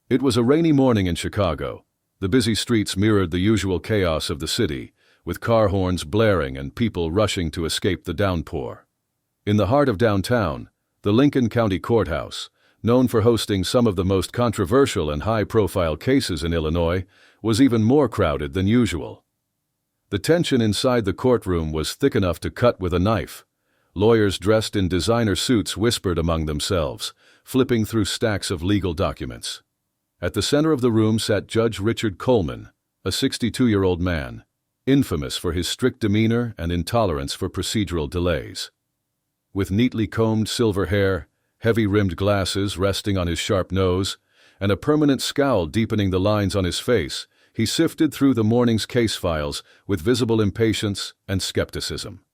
It was a rainy morning in Chicago. The busy streets mirrored the usual chaos of the city, with car horns blaring and people rushing to escape the downpour. In the heart of downtown, the Lincoln County Courthouse, known for hosting some of the most controversial and high-profile cases in Illinois, was even more crowded than usual. The tension inside the courtroom was thick enough to cut with a knife. Lawyers dressed in designer suits whispered among themselves, flipping through stacks of legal documents. At the center of the room sat Judge Richard Coleman, a 62-year-old man, infamous for his strict demeanor and intolerance for procedural delays. With neatly combed silver hair, heavy-rimmed glasses resting on his sharp nose, and a permanent scowl deepening the lines on his face, he sifted through the morning's case files with visible impatience and skepticism.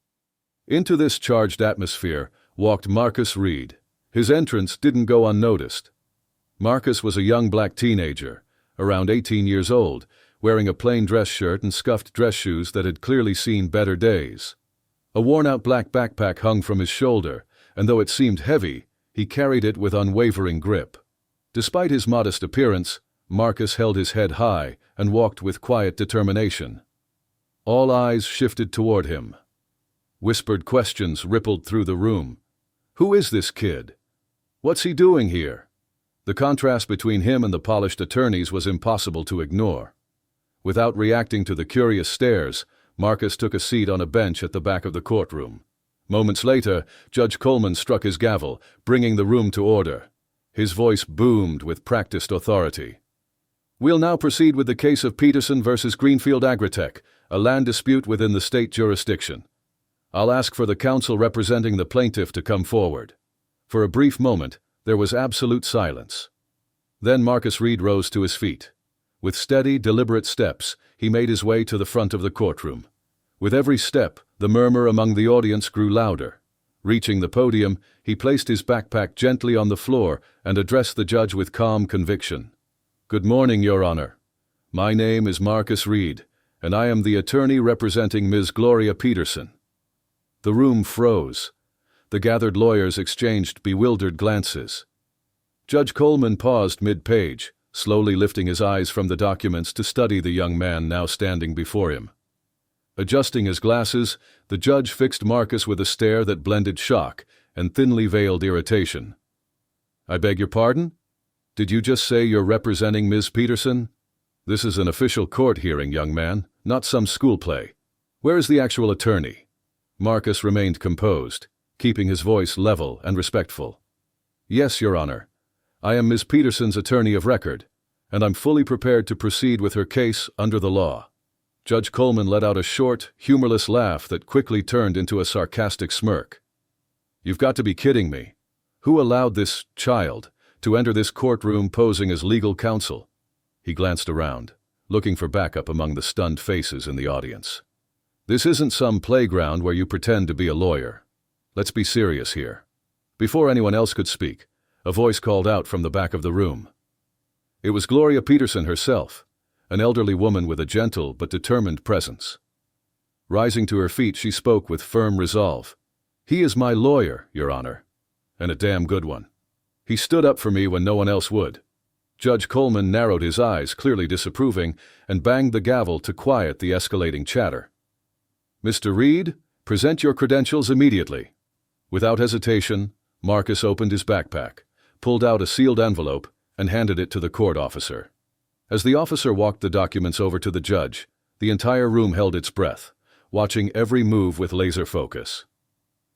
Into this charged atmosphere walked Marcus Reed. His entrance didn't go unnoticed. Marcus was a young black teenager, around 18 years old, wearing a plain dress shirt and scuffed dress shoes that had clearly seen better days. A worn-out black backpack hung from his shoulder, and though it seemed heavy, he carried it with unwavering grip. Despite his modest appearance, Marcus held his head high and walked with quiet determination. All eyes shifted toward him. Whispered questions rippled through the room. Who is this kid? What's he doing here? The contrast between him and the polished attorneys was impossible to ignore. Without reacting to the curious stares, Marcus took a seat on a bench at the back of the courtroom. Moments later, Judge Coleman struck his gavel, bringing the room to order. His voice boomed with practiced authority. We'll now proceed with the case of Peterson versus Greenfield Agritech, a land dispute within the state jurisdiction. I'll ask for the counsel representing the plaintiff to come forward. For a brief moment, there was absolute silence. Then Marcus Reed rose to his feet. With steady, deliberate steps, he made his way to the front of the courtroom. With every step, the murmur among the audience grew louder. Reaching the podium, he placed his backpack gently on the floor and addressed the judge with calm conviction. Good morning, Your Honor. My name is Marcus Reed, and I am the attorney representing Ms. Gloria Peterson. The room froze. The gathered lawyers exchanged bewildered glances. Judge Coleman paused mid-page, slowly lifting his eyes from the documents to study the young man now standing before him. Adjusting his glasses, the judge fixed Marcus with a stare that blended shock and thinly veiled irritation. I beg your pardon? Did you just say you're representing Ms. Peterson? This is an official court hearing, young man, not some school play. Where is the actual attorney? Marcus remained composed, keeping his voice level and respectful. Yes, Your Honor. I am Ms. Peterson's attorney of record, and I'm fully prepared to proceed with her case under the law. Judge Coleman let out a short, humorless laugh that quickly turned into a sarcastic smirk. You've got to be kidding me. Who allowed this child to enter this courtroom posing as legal counsel? He glanced around, looking for backup among the stunned faces in the audience. This isn't some playground where you pretend to be a lawyer. Let's be serious here. Before anyone else could speak, a voice called out from the back of the room. It was Gloria Peterson herself, an elderly woman with a gentle but determined presence. Rising to her feet, she spoke with firm resolve. He is my lawyer, Your Honor, and a damn good one. He stood up for me when no one else would. Judge Coleman narrowed his eyes, clearly disapproving, and banged the gavel to quiet the escalating chatter. Mr. Reed, present your credentials immediately. Without hesitation, Marcus opened his backpack, pulled out a sealed envelope, and handed it to the court officer. As the officer walked the documents over to the judge, the entire room held its breath, watching every move with laser focus.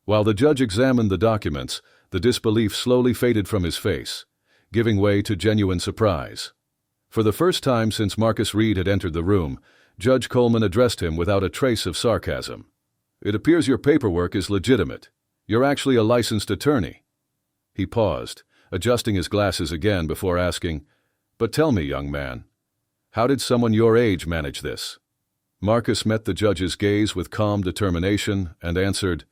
While the judge examined the documents, the disbelief slowly faded from his face, giving way to genuine surprise. For the first time since Marcus Reed had entered the room, Judge Coleman addressed him without a trace of sarcasm. It appears your paperwork is legitimate. You're actually a licensed attorney. He paused, adjusting his glasses again before asking, But tell me, young man, how did someone your age manage this? Marcus met the judge's gaze with calm determination and answered,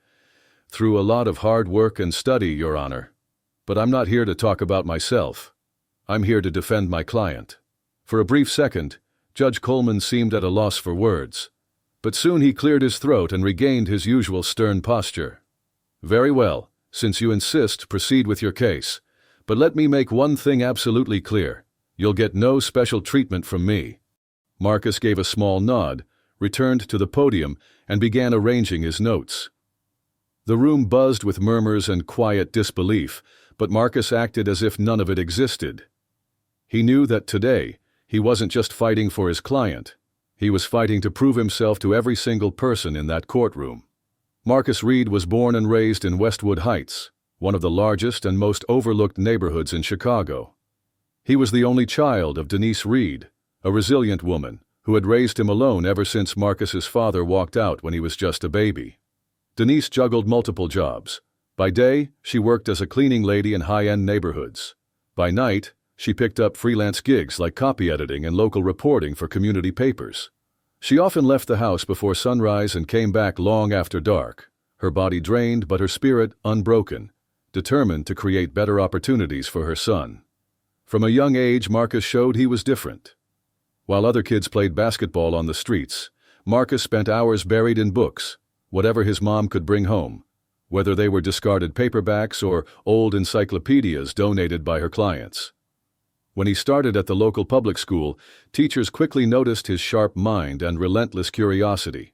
Through a lot of hard work and study, Your Honor. But I'm not here to talk about myself. I'm here to defend my client. For a brief second, Judge Coleman seemed at a loss for words. But soon he cleared his throat and regained his usual stern posture. Very well, since you insist, proceed with your case. But let me make one thing absolutely clear. You'll get no special treatment from me." Marcus gave a small nod, returned to the podium, and began arranging his notes. The room buzzed with murmurs and quiet disbelief, but Marcus acted as if none of it existed. He knew that today, he wasn't just fighting for his client. He was fighting to prove himself to every single person in that courtroom. Marcus Reed was born and raised in Westwood Heights, one of the largest and most overlooked neighborhoods in Chicago. He was the only child of Denise Reed, a resilient woman who had raised him alone ever since Marcus's father walked out when he was just a baby. Denise juggled multiple jobs. By day, she worked as a cleaning lady in high-end neighborhoods. By night, she picked up freelance gigs like copy editing and local reporting for community papers. She often left the house before sunrise and came back long after dark, her body drained but her spirit unbroken, determined to create better opportunities for her son. From a young age, Marcus showed he was different. While other kids played basketball on the streets, Marcus spent hours buried in books, whatever his mom could bring home, whether they were discarded paperbacks or old encyclopedias donated by her clients. When he started at the local public school, teachers quickly noticed his sharp mind and relentless curiosity.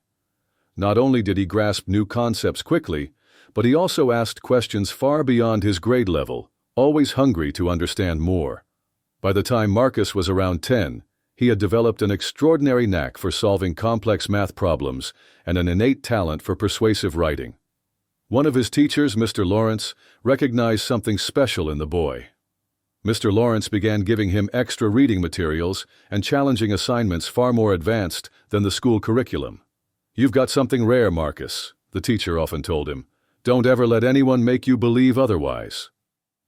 Not only did he grasp new concepts quickly, but he also asked questions far beyond his grade level, always hungry to understand more. By the time Marcus was around 10, he had developed an extraordinary knack for solving complex math problems and an innate talent for persuasive writing. One of his teachers, Mr. Lawrence, recognized something special in the boy. Mr. Lawrence began giving him extra reading materials and challenging assignments far more advanced than the school curriculum. "You've got something rare, Marcus," the teacher often told him. "Don't ever let anyone make you believe otherwise."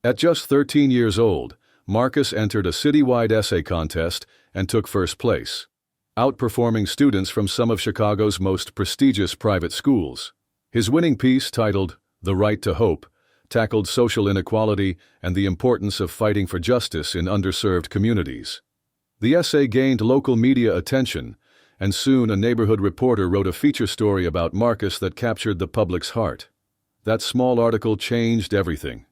At just 13 years old, Marcus entered a citywide essay contest and took first place, outperforming students from some of Chicago's most prestigious private schools. His winning piece, titled "The Right to Hope," tackled social inequality and the importance of fighting for justice in underserved communities. The essay gained local media attention, and soon a neighborhood reporter wrote a feature story about Marcus that captured the public's heart. That small article changed everything.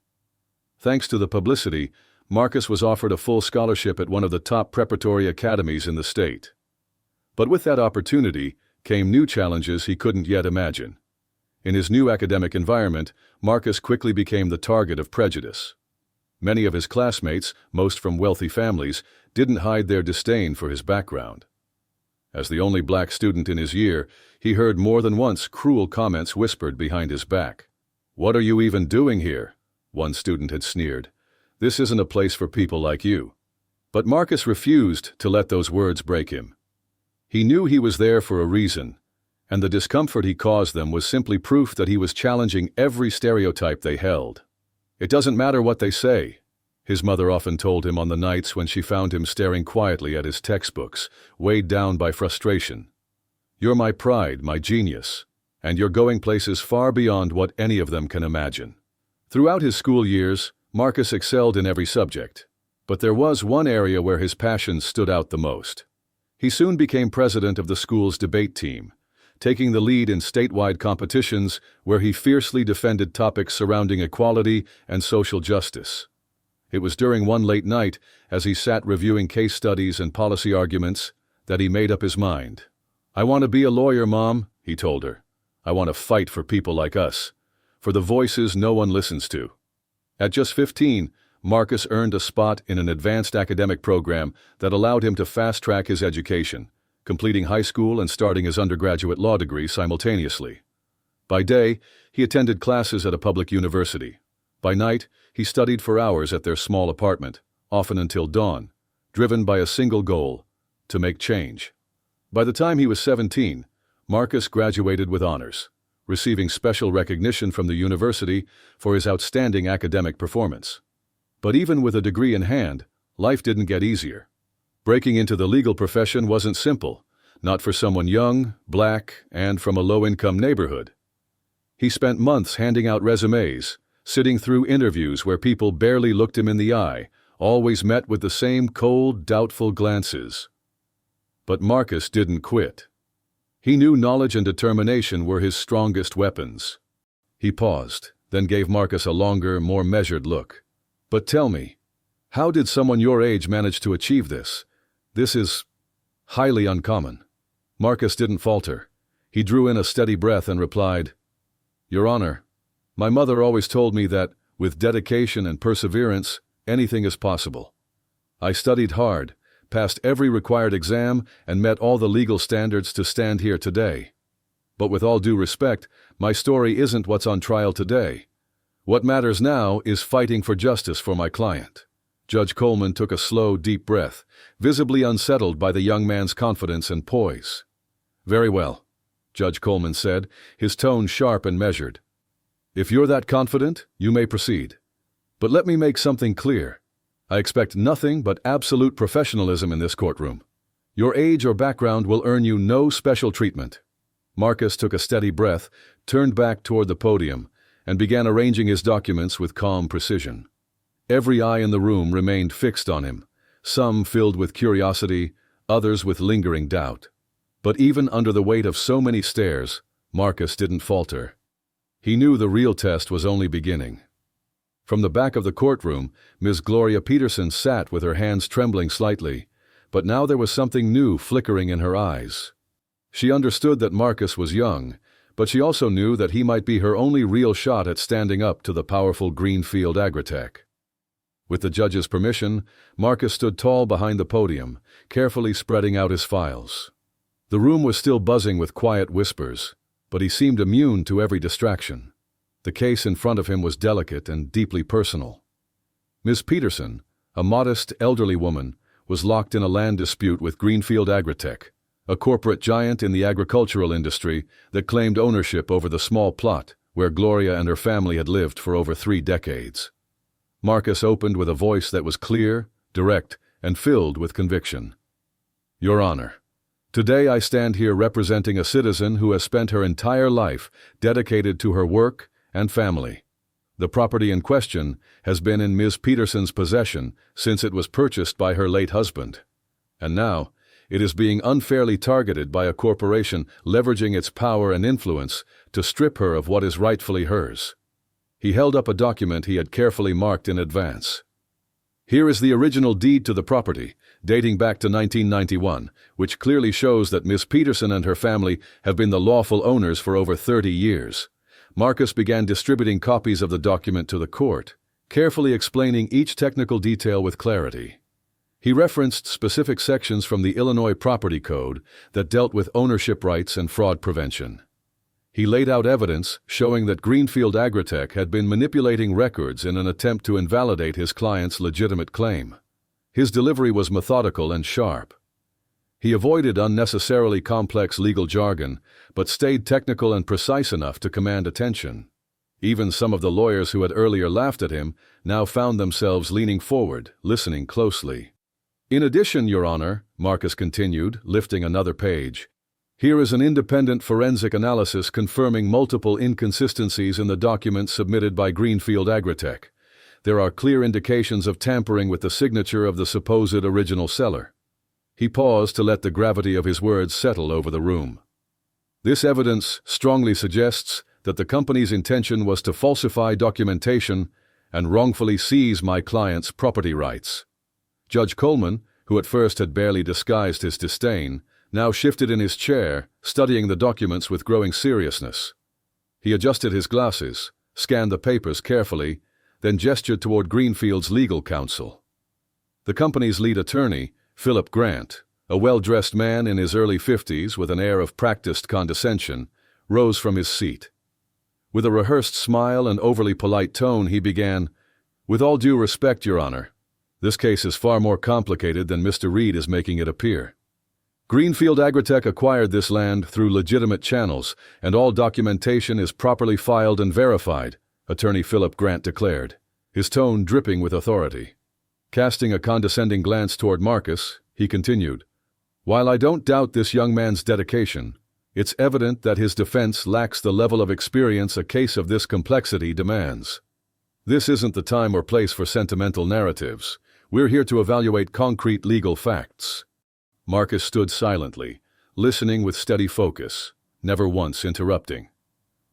Thanks to the publicity, Marcus was offered a full scholarship at one of the top preparatory academies in the state. But with that opportunity came new challenges he couldn't yet imagine. In his new academic environment, Marcus quickly became the target of prejudice. Many of his classmates, most from wealthy families, didn't hide their disdain for his background. As the only black student in his year, he heard more than once cruel comments whispered behind his back. "What are you even doing here?" one student had sneered. "This isn't a place for people like you." But Marcus refused to let those words break him. He knew he was there for a reason, and the discomfort he caused them was simply proof that he was challenging every stereotype they held. "It doesn't matter what they say," his mother often told him on the nights when she found him staring quietly at his textbooks, weighed down by frustration. "You're my pride, my genius, and you're going places far beyond what any of them can imagine." Throughout his school years, Marcus excelled in every subject, but there was one area where his passion stood out the most. He soon became president of the school's debate team, taking the lead in statewide competitions where he fiercely defended topics surrounding equality and social justice. It was during one late night, as he sat reviewing case studies and policy arguments, that he made up his mind. "I want to be a lawyer, Mom," he told her. "I want to fight for people like us, for the voices no one listens to." At just 15, Marcus earned a spot in an advanced academic program that allowed him to fast-track his education, completing high school and starting his undergraduate law degree simultaneously. By day, he attended classes at a public university. By night, he studied for hours at their small apartment, often until dawn, driven by a single goal: to make change. By the time he was 17, Marcus graduated with honors, receiving special recognition from the university for his outstanding academic performance. But even with a degree in hand, life didn't get easier. Breaking into the legal profession wasn't simple, not for someone young, black, and from a low-income neighborhood. He spent months handing out resumes, sitting through interviews where people barely looked him in the eye, always met with the same cold, doubtful glances. But Marcus didn't quit. He knew knowledge and determination were his strongest weapons. He paused, then gave Marcus a longer, more measured look. "But tell me, How did someone your age manage to achieve this? This is highly uncommon. Marcus didn't falter. He drew in a steady breath and replied, Your Honor, my mother always told me that, with dedication and perseverance, anything is possible. I studied hard, passed every required exam, and met all the legal standards to stand here today. But with all due respect, my story isn't what's on trial today. What matters now is fighting for justice for my client. Judge Coleman took a slow, deep breath, visibly unsettled by the young man's confidence and poise. Very well, Judge Coleman said, his tone sharp and measured. If you're that confident, you may proceed. But let me make something clear. I expect nothing but absolute professionalism in this courtroom. Your age or background will earn you no special treatment. Marcus took a steady breath, turned back toward the podium, and began arranging his documents with calm precision. Every eye in the room remained fixed on him, some filled with curiosity, others with lingering doubt. But even under the weight of so many stares, Marcus didn't falter. He knew the real test was only beginning. From the back of the courtroom, Ms. Gloria Peterson sat with her hands trembling slightly, but now there was something new flickering in her eyes. She understood that Marcus was young, but she also knew that he might be her only real shot at standing up to the powerful Greenfield Agritech. With the judge's permission, Marcus stood tall behind the podium, carefully spreading out his files. The room was still buzzing with quiet whispers, but he seemed immune to every distraction. The case in front of him was delicate and deeply personal. Ms. Peterson, a modest, elderly woman, was locked in a land dispute with Greenfield Agritech, a corporate giant in the agricultural industry that claimed ownership over the small plot where Gloria and her family had lived for over 3 decades. Marcus opened with a voice that was clear, direct, and filled with conviction. Your Honor, today I stand here representing a citizen who has spent her entire life dedicated to her work and family. The property in question has been in Ms. Peterson's possession since it was purchased by her late husband. And now, it is being unfairly targeted by a corporation leveraging its power and influence to strip her of what is rightfully hers. He held up a document he had carefully marked in advance. Here is the original deed to the property, dating back to 1991, which clearly shows that Ms. Peterson and her family have been the lawful owners for over 30 years. Marcus began distributing copies of the document to the court, carefully explaining each technical detail with clarity. He referenced specific sections from the Illinois Property Code that dealt with ownership rights and fraud prevention. He laid out evidence showing that Greenfield Agritech had been manipulating records in an attempt to invalidate his client's legitimate claim. His delivery was methodical and sharp. He avoided unnecessarily complex legal jargon, but stayed technical and precise enough to command attention. Even some of the lawyers who had earlier laughed at him now found themselves leaning forward, listening closely. In addition, Your Honor, Marcus continued, lifting another page, here is an independent forensic analysis confirming multiple inconsistencies in the documents submitted by Greenfield Agritech. There are clear indications of tampering with the signature of the supposed original seller. He paused to let the gravity of his words settle over the room. This evidence strongly suggests that the company's intention was to falsify documentation and wrongfully seize my client's property rights. Judge Coleman, who at first had barely disguised his disdain, now shifted in his chair, studying the documents with growing seriousness. He adjusted his glasses, scanned the papers carefully, then gestured toward Greenfield's legal counsel. The company's lead attorney, Philip Grant, a well-dressed man in his early 50s with an air of practiced condescension, rose from his seat. With a rehearsed smile and overly polite tone, he began, "With all due respect, Your Honor, this case is far more complicated than Mr. Reed is making it appear. Greenfield Agritech acquired this land through legitimate channels, and all documentation is properly filed and verified," Attorney Philip Grant declared, his tone dripping with authority. Casting a condescending glance toward Marcus, he continued, "While I don't doubt this young man's dedication, it's evident that his defense lacks the level of experience a case of this complexity demands. This isn't the time or place for sentimental narratives. We're here to evaluate concrete legal facts." Marcus stood silently, listening with steady focus, never once interrupting.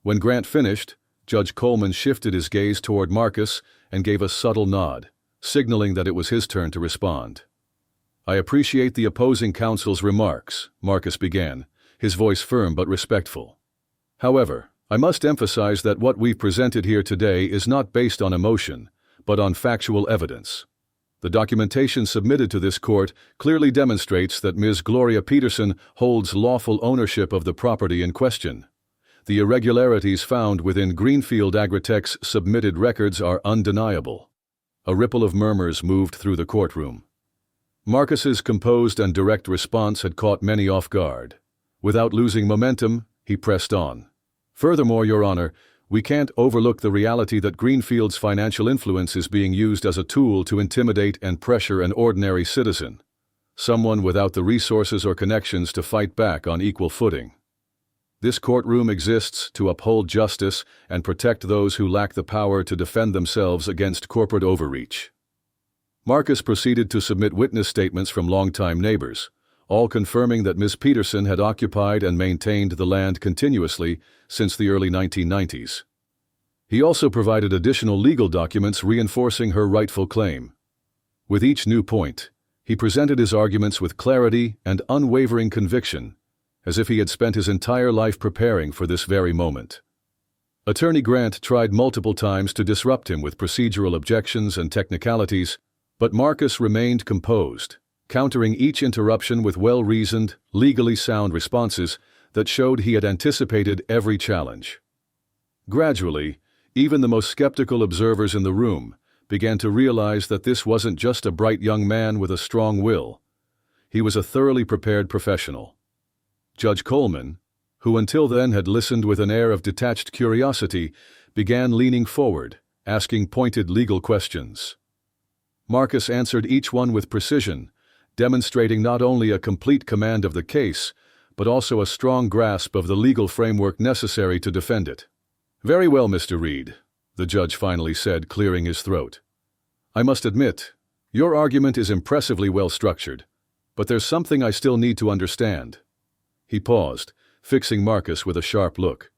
When Grant finished, Judge Coleman shifted his gaze toward Marcus and gave a subtle nod, signaling that it was his turn to respond. "I appreciate the opposing counsel's remarks," Marcus began, his voice firm but respectful. "However, I must emphasize that what we've presented here today is not based on emotion, but on factual evidence. The documentation submitted to this court clearly demonstrates that Ms. Gloria Peterson holds lawful ownership of the property in question. The irregularities found within Greenfield Agritech's submitted records are undeniable." A ripple of murmurs moved through the courtroom. Marcus's composed and direct response had caught many off guard. Without losing momentum, he pressed on. "Furthermore, Your Honor, we can't overlook the reality that Greenfield's financial influence is being used as a tool to intimidate and pressure an ordinary citizen, someone without the resources or connections to fight back on equal footing. This courtroom exists to uphold justice and protect those who lack the power to defend themselves against corporate overreach." Marcus proceeded to submit witness statements from longtime neighbors, all confirming that Ms. Peterson had occupied and maintained the land continuously since the early 1990s. He also provided additional legal documents reinforcing her rightful claim. With each new point, he presented his arguments with clarity and unwavering conviction, as if he had spent his entire life preparing for this very moment. Attorney Grant tried multiple times to disrupt him with procedural objections and technicalities, but Marcus remained composed, countering each interruption with well-reasoned, legally sound responses that showed he had anticipated every challenge. Gradually, even the most skeptical observers in the room began to realize that this wasn't just a bright young man with a strong will. He was a thoroughly prepared professional. Judge Coleman, who until then had listened with an air of detached curiosity, began leaning forward, asking pointed legal questions. Marcus answered each one with precision, demonstrating not only a complete command of the case, but also a strong grasp of the legal framework necessary to defend it. "Very well, Mr. Reed," the judge finally said, clearing his throat. "I must admit, your argument is impressively well structured, but there's something I still need to understand." He paused, fixing Marcus with a sharp look.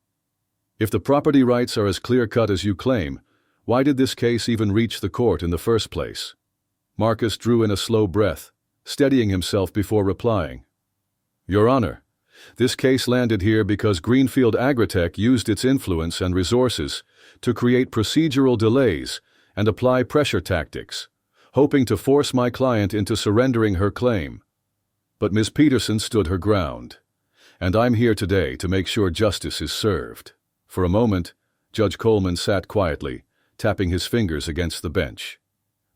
"If the property rights are as clear-cut as you claim, why did this case even reach the court in the first place?" Marcus drew in a slow breath, steadying himself before replying. "Your Honor, this case landed here because Greenfield Agritech used its influence and resources to create procedural delays and apply pressure tactics, hoping to force my client into surrendering her claim. But Ms. Peterson stood her ground, and I'm here today to make sure justice is served." For a moment, Judge Coleman sat quietly, tapping his fingers against the bench.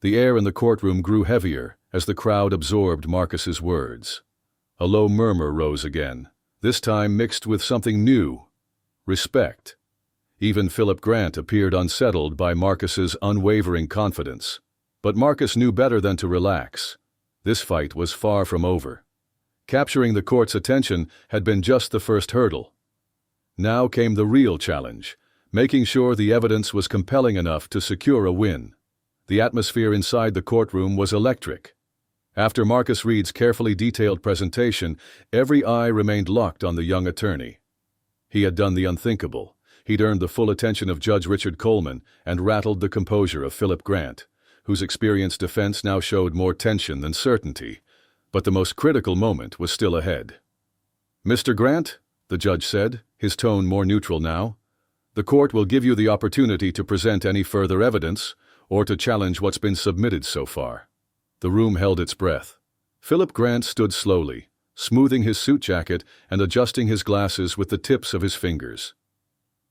The air in the courtroom grew heavier as the crowd absorbed Marcus's words. A low murmur rose again, this time mixed with something new: respect. Even Philip Grant appeared unsettled by Marcus's unwavering confidence. But Marcus knew better than to relax. This fight was far from over. Capturing the court's attention had been just the first hurdle. Now came the real challenge, making sure the evidence was compelling enough to secure a win. The atmosphere inside the courtroom was electric. After Marcus Reed's carefully detailed presentation, every eye remained locked on the young attorney. He had done the unthinkable. He'd earned the full attention of Judge Richard Coleman and rattled the composure of Philip Grant, whose experienced defense now showed more tension than certainty. But the most critical moment was still ahead. "Mr. Grant," the judge said, his tone more neutral now, "the court will give you the opportunity to present any further evidence or to challenge what's been submitted so far." The room held its breath. Philip Grant stood slowly, smoothing his suit jacket and adjusting his glasses with the tips of his fingers.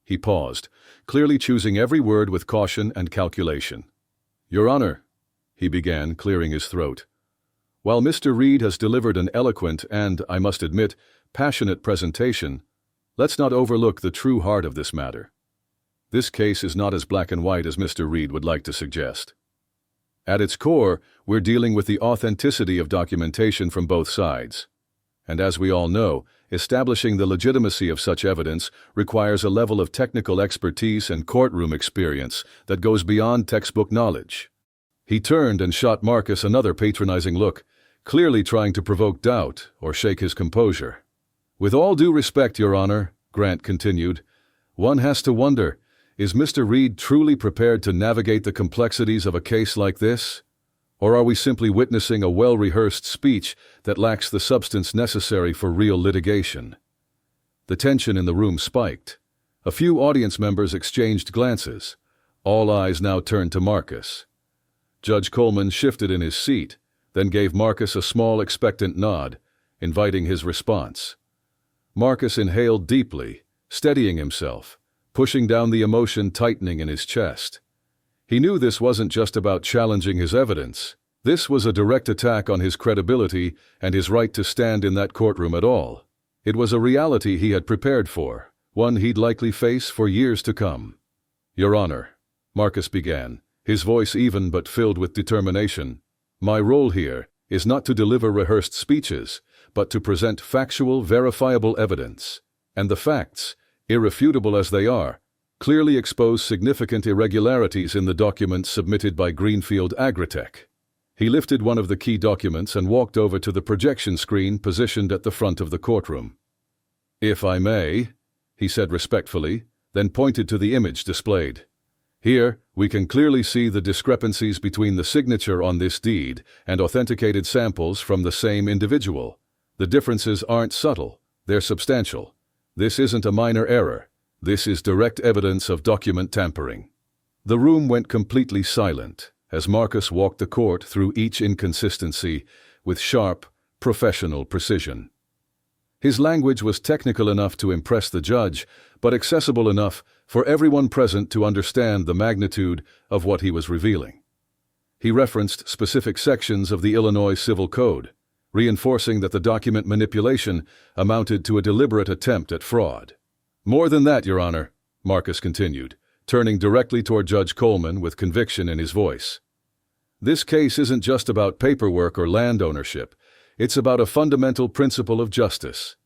He paused, clearly choosing every word with caution and calculation. "Your Honor," he began, clearing his throat, "while Mr. Reed has delivered an eloquent and, I must admit, passionate presentation, let's not overlook the true heart of this matter. This case is not as black and white as Mr. Reed would like to suggest. At its core, we're dealing with the authenticity of documentation from both sides. And as we all know, establishing the legitimacy of such evidence requires a level of technical expertise and courtroom experience that goes beyond textbook knowledge." He turned and shot Marcus another patronizing look, clearly trying to provoke doubt or shake his composure. "With all due respect, Your Honor," Grant continued, "one has to wonder, Is Mr. Reed truly prepared to navigate the complexities of a case like this? Or are we simply witnessing a well-rehearsed speech that lacks the substance necessary for real litigation? The tension in the room spiked. A few audience members exchanged glances. All eyes now turned to Marcus. Judge Coleman shifted in his seat, then gave Marcus a small expectant nod, inviting his response. Marcus inhaled deeply, steadying himself, pushing down the emotion tightening in his chest. He knew this wasn't just about challenging his evidence. This was a direct attack on his credibility and his right to stand in that courtroom at all. It was a reality he had prepared for, one he'd likely face for years to come. "Your Honor," Marcus began, his voice even but filled with determination, "my role here is not to deliver rehearsed speeches, but to present factual, verifiable evidence. And the facts, irrefutable as they are, clearly expose significant irregularities in the documents submitted by Greenfield Agritech." He lifted one of the key documents and walked over to the projection screen positioned at the front of the courtroom. "If I may," he said respectfully, then pointed to the image displayed. "Here, we can clearly see the discrepancies between the signature on this deed and authenticated samples from the same individual. The differences aren't subtle, they're substantial. This isn't a minor error. This is direct evidence of document tampering." The room went completely silent as Marcus walked the court through each inconsistency with sharp, professional precision. His language was technical enough to impress the judge, but accessible enough for everyone present to understand the magnitude of what he was revealing. He referenced specific sections of the Illinois Civil Code, reinforcing that the document manipulation amounted to a deliberate attempt at fraud. "More than that, Your Honor," Marcus continued, turning directly toward Judge Coleman with conviction in his voice. "This case isn't just about paperwork or land ownership. It's about a fundamental principle of justice.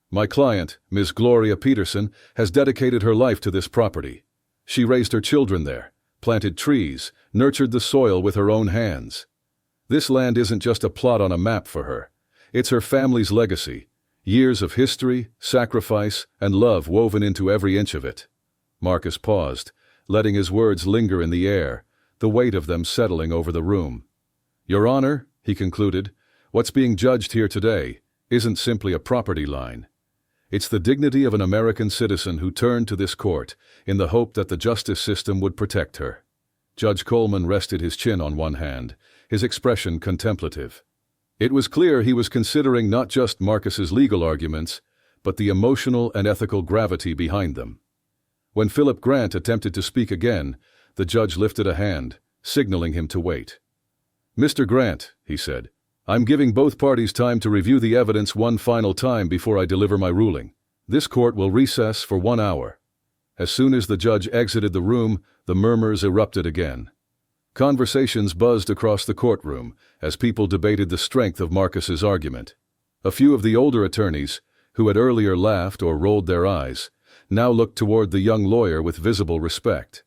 My client, Ms. Gloria Peterson, has dedicated her life to this property. She raised her children there, planted trees, nurtured the soil with her own hands. This land isn't just a plot on a map for her. It's her family's legacy, years of history, sacrifice, and love woven into every inch of it." Marcus paused, letting his words linger in the air, the weight of them settling over the room. "Your Honor," he concluded, "what's being judged here today isn't simply a property line. It's the dignity of an American citizen who turned to this court in the hope that the justice system would protect her." Judge Coleman rested his chin on one hand, his expression contemplative. It was clear he was considering not just Marcus's legal arguments, but the emotional and ethical gravity behind them. When Philip Grant attempted to speak again, the judge lifted a hand, signaling him to wait. "Mr. Grant," he said, "I'm giving both parties time to review the evidence one final time before I deliver my ruling. This court will recess for 1 hour." As soon as the judge exited the room, the murmurs erupted again. Conversations buzzed across the courtroom as people debated the strength of Marcus's argument. A few of the older attorneys, who had earlier laughed or rolled their eyes, now looked toward the young lawyer with visible respect.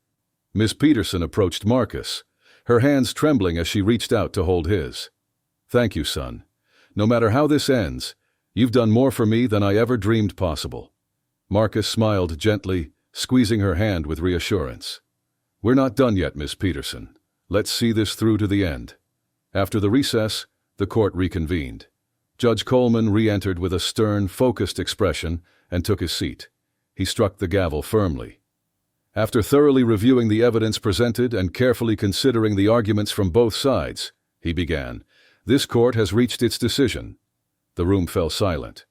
Miss Peterson approached Marcus, her hands trembling as she reached out to hold his. "Thank you, son. No matter how this ends, you've done more for me than I ever dreamed possible." Marcus smiled gently, squeezing her hand with reassurance. "We're not done yet, Miss Peterson. Let's see this through to the end." After the recess, the court reconvened. Judge Coleman re-entered with a stern, focused expression and took his seat. He struck the gavel firmly. After thoroughly reviewing the evidence presented and carefully considering the arguments from both sides, he began, "This court has reached its decision." The room fell silent.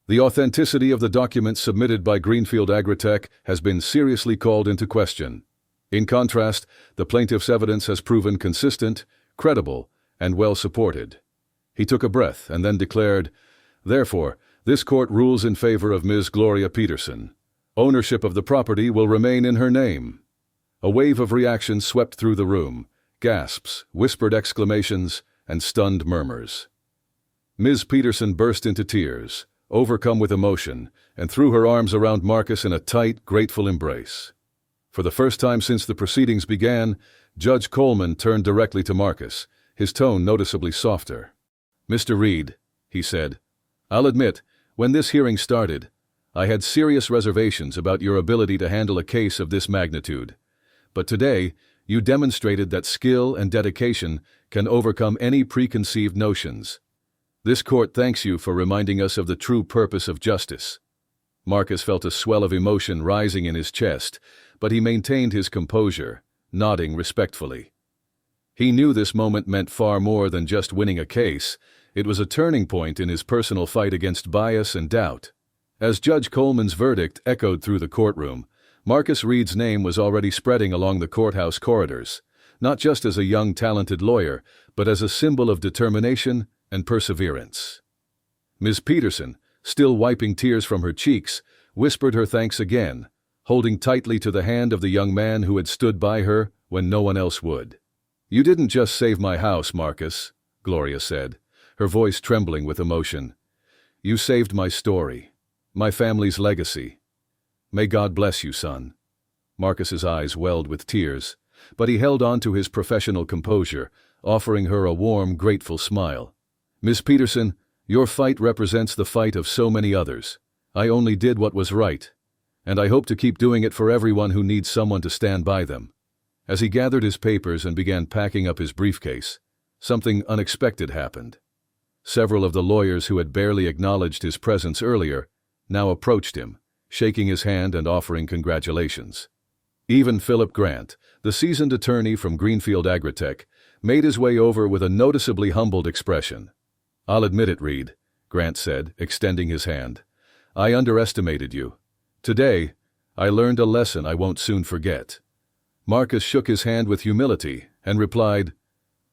"The authenticity of the documents submitted by Greenfield Agritech has been seriously called into question. In contrast, the plaintiff's evidence has proven consistent, credible, and well supported." He took a breath and then declared, "Therefore, this court rules in favor of Ms. Gloria Peterson. Ownership of the property will remain in her name." A wave of reaction swept through the room, gasps, whispered exclamations, and stunned murmurs. Ms. Peterson burst into tears, overcome with emotion, and threw her arms around Marcus in a tight, grateful embrace. For the first time since the proceedings began, Judge Coleman turned directly to Marcus, his tone noticeably softer. "Mr. Reed," he said, "I'll admit, when this hearing started, I had serious reservations about your ability to handle a case of this magnitude. But today, you demonstrated that skill and dedication can overcome any preconceived notions. This court thanks you for reminding us of the true purpose of justice." Marcus felt a swell of emotion rising in his chest, but he maintained his composure, nodding respectfully. He knew this moment meant far more than just winning a case. It was a turning point in his personal fight against bias and doubt. As Judge Coleman's verdict echoed through the courtroom, Marcus Reed's name was already spreading along the courthouse corridors, not just as a young, talented lawyer, but as a symbol of determination and perseverance. Ms. Peterson, still wiping tears from her cheeks, whispered her thanks again, holding tightly to the hand of the young man who had stood by her when no one else would. "You didn't just save my house, Marcus," Gloria said, her voice trembling with emotion. "You saved my story, my family's legacy. May God bless you, son." Marcus's eyes welled with tears, but he held on to his professional composure, offering her a warm, grateful smile. "Miss Peterson, your fight represents the fight of so many others. I only did what was right, and I hope to keep doing it for everyone who needs someone to stand by them." As he gathered his papers and began packing up his briefcase, something unexpected happened. Several of the lawyers who had barely acknowledged his presence earlier now approached him, shaking his hand and offering congratulations. Even Philip Grant, the seasoned attorney from Greenfield Agritech, made his way over with a noticeably humbled expression. "I'll admit it, Reed," Grant said, extending his hand. "I underestimated you. Today, I learned a lesson I won't soon forget." Marcus shook his hand with humility and replied,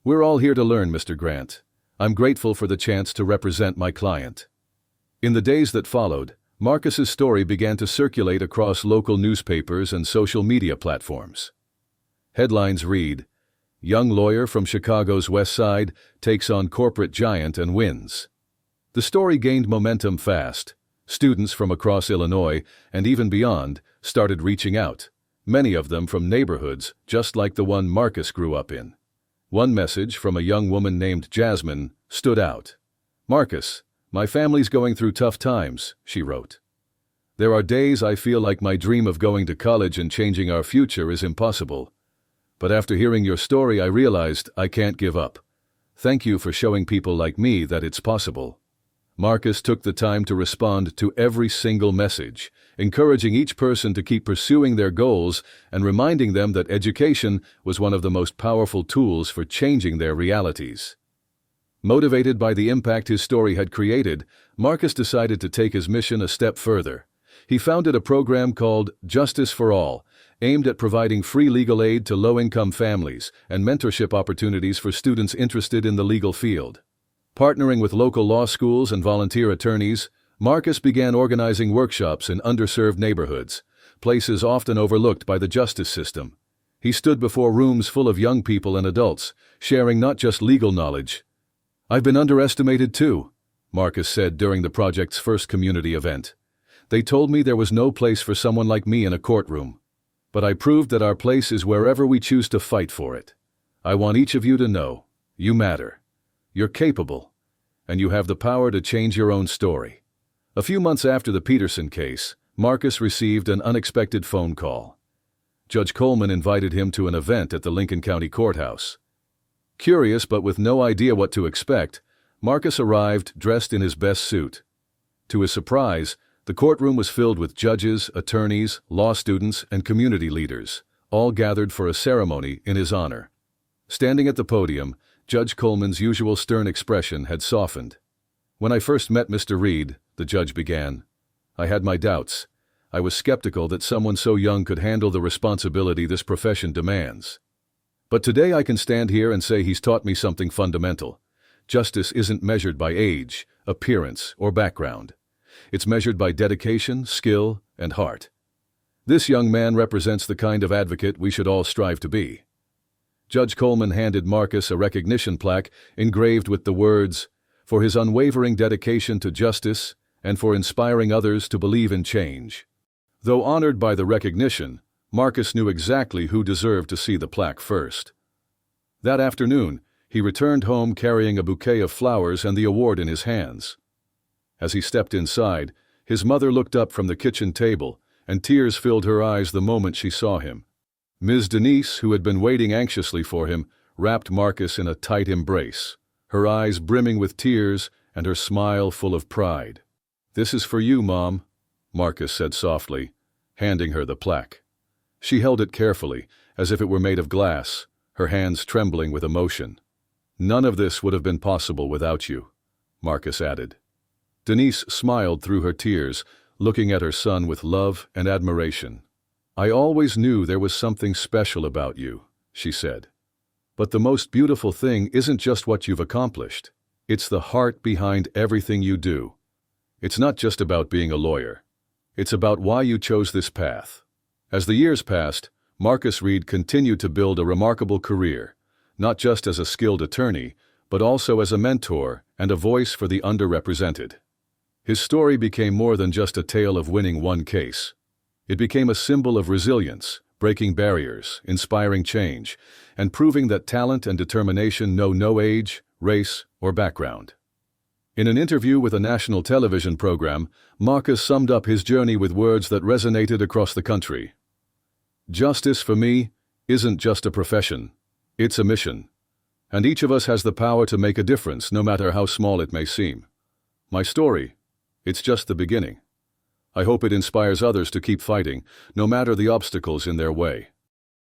"We're all here to learn, Mr. Grant. I'm grateful for the chance to represent my client." In the days that followed, Marcus's story began to circulate across local newspapers and social media platforms. Headlines read, "Young lawyer from Chicago's West Side takes on corporate giant and wins." The story gained momentum fast. Students from across Illinois, and even beyond, started reaching out, many of them from neighborhoods just like the one Marcus grew up in. One message from a young woman named Jasmine stood out. "Marcus, my family's going through tough times," she wrote. "There are days I feel like my dream of going to college and changing our future is impossible. But after hearing your story, I realized I can't give up. Thank you for showing people like me that it's possible." Marcus took the time to respond to every single message, encouraging each person to keep pursuing their goals and reminding them that education was one of the most powerful tools for changing their realities. Motivated by the impact his story had created, Marcus decided to take his mission a step further. He founded a program called Justice for All, aimed at providing free legal aid to low-income families and mentorship opportunities for students interested in the legal field. Partnering with local law schools and volunteer attorneys, Marcus began organizing workshops in underserved neighborhoods, places often overlooked by the justice system. He stood before rooms full of young people and adults, sharing not just legal knowledge. "I've been underestimated too," Marcus said during the project's first community event. "They told me there was no place for someone like me in a courtroom. But I proved that our place is wherever we choose to fight for it. I want each of you to know, you matter. You're capable, and you have the power to change your own story." A few months after the Peterson case, Marcus received an unexpected phone call. Judge Coleman invited him to an event at the Lincoln County Courthouse. Curious but with no idea what to expect, Marcus arrived dressed in his best suit. To his surprise, the courtroom was filled with judges, attorneys, law students, and community leaders, all gathered for a ceremony in his honor. Standing at the podium, Judge Coleman's usual stern expression had softened. "When I first met Mr. Reed," the judge began, "I had my doubts. I was skeptical that someone so young could handle the responsibility this profession demands. But today I can stand here and say he's taught me something fundamental. Justice isn't measured by age, appearance, or background. It's measured by dedication, skill, and heart. This young man represents the kind of advocate we should all strive to be." Judge Coleman handed Marcus a recognition plaque engraved with the words, "For his unwavering dedication to justice and for inspiring others to believe in change." Though honored by the recognition, Marcus knew exactly who deserved to see the plaque first. That afternoon, he returned home carrying a bouquet of flowers and the award in his hands. As he stepped inside, His mother looked up from the kitchen table, and tears filled her eyes the moment she saw him. Ms. Denise, who had been waiting anxiously for him, wrapped Marcus in a tight embrace, her eyes brimming with tears and her smile full of pride. "This is for you, Mom," Marcus said softly, handing her the plaque. She held it carefully, as if it were made of glass, her hands trembling with emotion. "None of this would have been possible without you," Marcus added. Denise smiled through her tears, looking at her son with love and admiration. "I always knew there was something special about you," she said. "But the most beautiful thing isn't just what you've accomplished. It's the heart behind everything you do. It's not just about being a lawyer. It's about why you chose this path." As the years passed, Marcus Reed continued to build a remarkable career, not just as a skilled attorney, but also as a mentor and a voice for the underrepresented. His story became more than just a tale of winning one case. It became a symbol of resilience, breaking barriers, inspiring change, and proving that talent and determination know no age, race, or background. In an interview with a national television program, Marcus summed up his journey with words that resonated across the country. "Justice, for me, isn't just a profession. It's a mission. And each of us has the power to make a difference, no matter how small it may seem. My story, it's just the beginning. I hope it inspires others to keep fighting, no matter the obstacles in their way."